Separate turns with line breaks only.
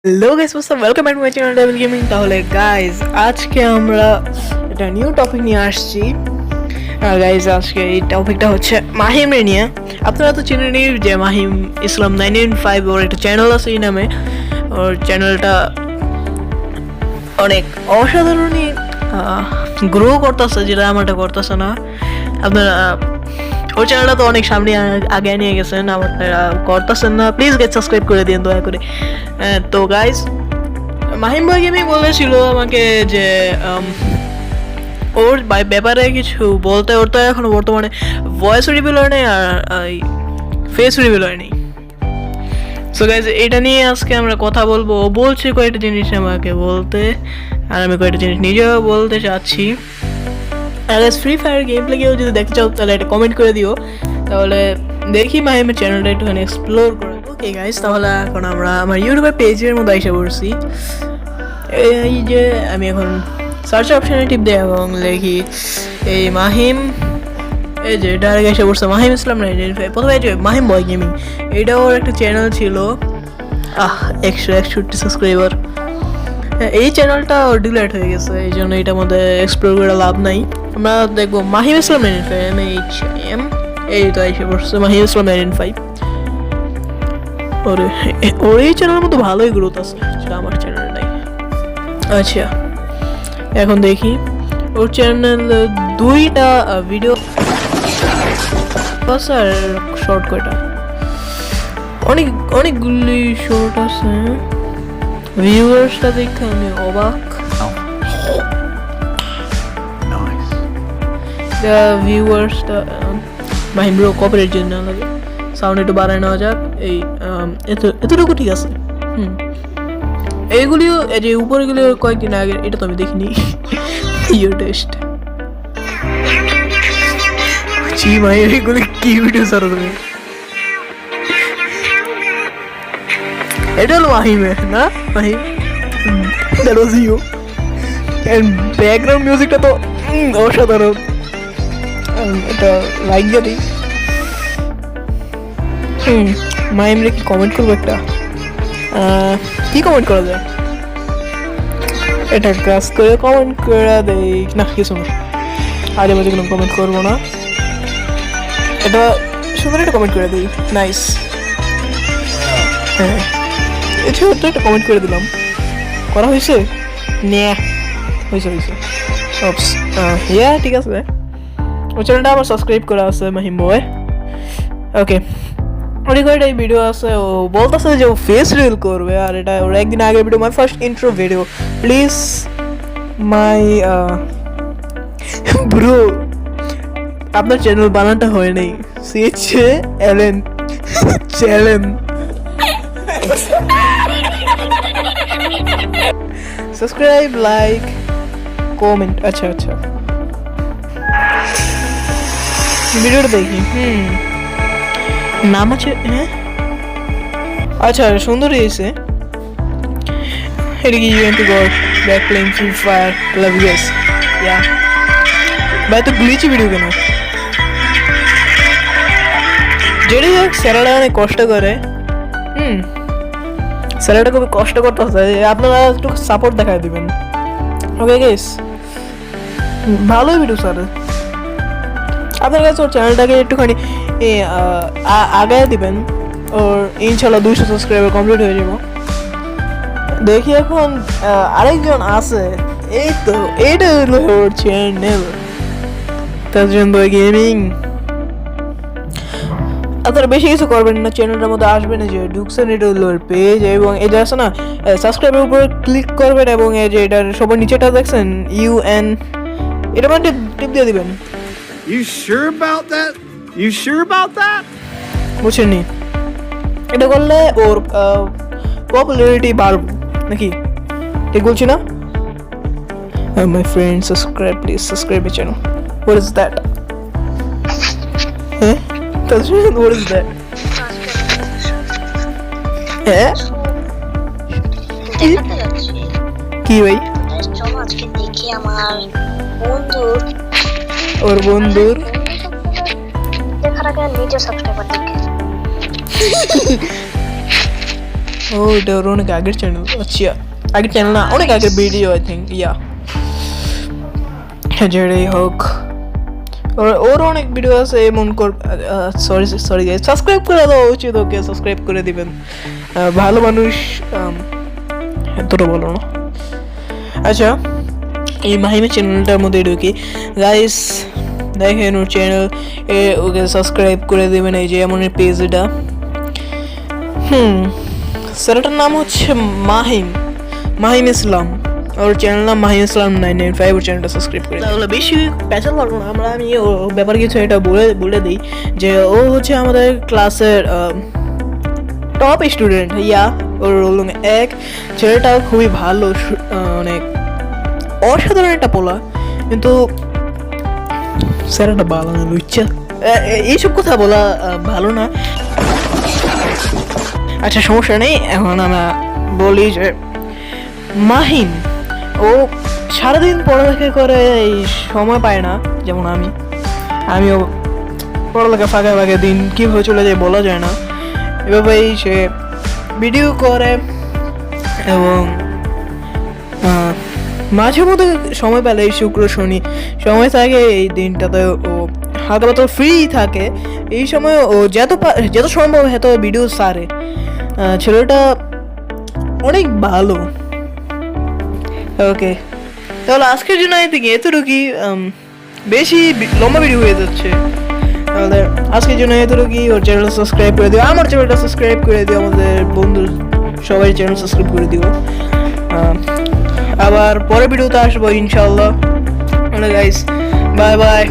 Hello guys, welcome back to my channel devil gaming. তাহলে guys আজকে আমরা একটা নিউ টপিক নিয়ে আসছি। গাইস আজকে এই টপিকটা হচ্ছে মাহিমের নিয়ে। আপনারা তো চিনেনই যে মাহিম ইসলাম 995 ওর একটা চ্যানেল আছে এই নামে। ওর চ্যানেলটা অনেক অসাধারণই গ্রো করতেছে, যেটা আমারটা করতেছে না। আপনারা ওর চ্যানেলটা তো অনেক সামনে আগে নিয়ে গেছেন, আমারটা করতেছেন না। প্লিজ গেট সাবস্ক্রাইব করে দিন দয়া করে। তো গাইস মাহিম ভাই গেমিং বলেছিল আমাকে যে ওর ব্যাপারে কিছু বলতে। ওর তো এখন বর্তমানে ভয়েস রিভিল হয় নেই আর ফেস রিভিল হয় নেই। সো গাইস এটা নিয়ে আজকে আমরা কথা বলবো। ও বলছে কয়েকটা জিনিস আমাকে বলতে, আর আমি কয়েকটা জিনিস নিজেও বলতে চাচ্ছি। আর ফ্রি ফায়ার গেম প্লে কেউ যদি দেখতে চাও তাহলে একটা কমেন্ট করে দিও, তাহলে দেখি মাহিমের চ্যানেলটা একটুখানি এক্সপ্লোর করে। ওকে গাইস, তাহলে এখন আমরা আমার ইউটিউবের পেজের মধ্যে এসে পড়ছি। এই যে আমি এখন সার্চ অপশানে টিপ দিই এবং লিখি এই মাহিম, এই যে ডাইরেক্ট এসে পড়ছে মাহিম ইসলাম 995। প্রথমে এই যে মাহিম বয় গেমিং, এটা ওর একটা চ্যানেল ছিল 161 সাবস্ক্রাইবার। এই চ্যানেলটা ওর ডিলেট হয়ে গেছে, এই জন্য এটার মধ্যে এক্সপ্লোর করে লাভ নাই। আমরা দেখবো মাহিম ইসলাম 995 এই তো এসে পড়ছে মাহিম ইসলাম 995। ওর এই চ্যানেলের মধ্যে ভালোই গ্রোথ আছে, যেটা আমার চ্যানেল নাই। আচ্ছা এখন দেখি ওর চ্যানেল দুইটা ভিডিও আর শর্ট কয়টা, অনেকগুলি শর্ট আছে। ভিউয়ার্সটা দেখে আমি অবাক। ভিউয়ার্সটা মাহিম ব্রো কপিরাইট জন্য লাগে, সাউন্ড একটু বাড়ায় নেওয়া যাক। এই এতটুকু ঠিক আছে। এইগুলিও এই যে উপরেগুলো কয়েকদিন আগে, এটা তো আমি দেখিনি। ইউর টেস্ট জি ভাই, এগুলি কি ভিডিও ছাড়ো তুমি? এটা হলো মাহিমের না? Mahim that was you. And background মিউজিকটা তো অসাধারণ। এটা লাইক দিয়ে দিই। মাহিম রে কি কমেন্ট করবো একটা? কি কমেন্ট করা যায়? এটা ক্রাস করে কমেন্ট করে দেই না, কিছু না, আজে বাজে কোনো কমেন্ট করবো না। এটা সুন্দর একটা কমেন্ট করে দিই, নাইস। হ্যাঁ ছোট্ট একটা কমেন্ট করে দিলাম, করা হয়েছে হয়েছে ইয়া ঠিক আছে। ওই চ্যানেলটা আমার সাবস্ক্রাইব করা আছে মাহিম বয়। ওকে রেকর্ড এই ভিডিও আছে, ও বলতেছে যে ও ফেস রিভিল করবে, আর এটা ওর একদিন আগের video, my first intro video. Please my bro, আপনার চ্যানেল বানানটা হয় নাই, CHALN channel. Subscribe, like, comment. আচ্ছা ভিডিওটা দেখি। নাম আছে, হ্যাঁ আচ্ছা সুন্দর হয়েছে। এটা কি ইউএনটি god back playing free fire love ইউস ইয়া ভাই, তো গ্লিচি ভিডিও কেন? যেটাই হোক স্যারাটা অনেক কষ্ট করে। স্যারাটা খুবই কষ্ট করতে হচ্ছে, আপনারা একটু সাপোর্ট দেখায় দিবেন। ওকে গাইস, ভালোই ভিডিও স্যার। আপনার কাছে ওর চ্যানেলটাকে একটুখানি আগায় দিবেন, ওর ইনশাল্লাহ 200 সাবস্ক্রাইবার কমপ্লিট হয়ে যাব। দেখি এখন আরেকজন আছে, এই তো এইটা হলো ওর চ্যানেল তাজরিন বয় গেমিং। আপনারা বেশি কিছু করবেন না, চ্যানেলটার মধ্যে আসবেন, যে ঢুকছেন এটা হলো ওর পেজ, এবং এই যে আছে না সাবস্ক্রাইবের উপরে ক্লিক করবেন, এবং এই যে এটার সবার নিচেটা দেখছেন UN, এটা মানে টিপ দিয়ে দিবেন।
You sure about that? You sure about that?
বুঝছেন? এটা করলে ওর পপুলারিটি বাড়বে নাকি? ঠিক বলছি না? My friend subscribe, please subscribe my channel. What is that? হ্যাঁ তাজরিন, হোয়াট ইজ দ্যাট? হ্যাঁ কি ভাই?
চলো আজকে দেখি আমার বন্ধুর,
ওর বন্ধুর
দেখার আগে নিজে সাবস্ক্রাইবার দেখে।
ও এটা ওর অনেক আগের চ্যানেল, আচ্ছা আগের চ্যানেল না, অনেক আগের ভিডিও আই থিঙ্ক, ইয়া যেটাই হোক ওর অনেক ভিডিও আছে মন কর। সরি গাইস, সাবস্ক্রাইব করে দেওয়া উচিত, ওকে সাবস্ক্রাইব করে দিবেন, ভালো মানুষ, এতটা বলো না। আচ্ছা এই মাহিমের চ্যানেলটার মধ্যে ঢুকি গাইস, দেখেন ওর চ্যানেল, ওকে সাবস্ক্রাইব করে দেবেন, এই যে এমন পেজটা। স্যারটার নাম হচ্ছে মাহিম ইসলাম, ওর চ্যানেল নাম মাহিম ইসলাম 995, ওর চ্যানেলটা সাবস্ক্রাইব করে। তাহলে বেশি প্যাচাল পারবো না আমি ও ব্যাপার কিছু এটা বলে দিই যে ও হচ্ছে আমাদের ক্লাসের টপ স্টুডেন্ট, ইয়া ওর রোল নম্বর 1। ছেলেটা খুবই ভালো, অনেক অসাধারণ একটা পোলা, কিন্তু স্যারটা ভালো না, বুঝছে এইসব কথা বলা ভালো না। আচ্ছা সমস্যা নেই, এখন আমরা বলি যে মাহিম ও সারাদিন পড়ালেখা করে, এই সময় পায় না, যেমন আমিও পড়ালেখা ফাঁকা ফাঁকা দিন কীভাবে চলে যায় বলা যায় না, এভাবেই সে ভিডিও করে এবং মাঝে মধ্যে সময় পেলে এই শুক্র শনি সময় থাকে, এই দিনটাতে ও হালকা পাতলা ফ্রি থাকে, এই সময় ও যত সম্ভব এত ভিডিও সারে। ছেলেটা অনেক ভালো। ওকে তাহলে আজকের জন্য এতটুকুই, বেশি লম্বা ভিডিও হয়ে যাচ্ছে, তাহলে আজকের জন্য এতটুকুই। ওর চ্যানেল সাবস্ক্রাইব করে দিও, আমার চ্যানেলটা সাবস্ক্রাইব করে দিও, আমাদের বন্ধু সবাই চ্যানেল সাবস্ক্রাইব করে দিও। আবার পরের ভিডিওতে আসবো ইনশাআল্লাহ। Guys bye bye.